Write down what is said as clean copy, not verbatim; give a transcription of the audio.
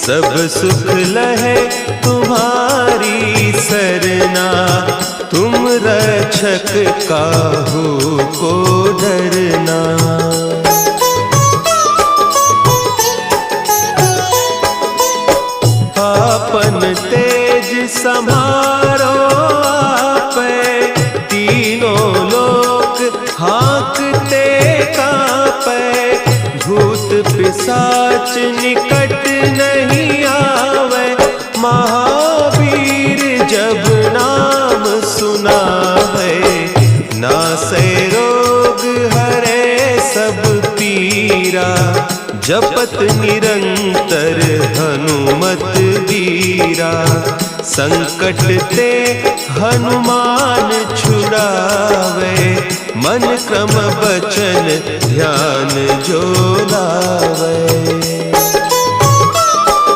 सब सुख लहे तुम्हारी सरना, तुम रक्षक काहू को डरना। आपन तेज समारो आपे, तीनों लोक हाँकते कांपे। भूत पिशाच निकट नहीं आवे, महावीर जब नाम सुनावे। नासै रोग हरे सब पीरा, जपत निरंतर हनुमत बीरा। संकट ते हनुमान छुड़ावे, मन क्रम बचन ध्यान जो लावे।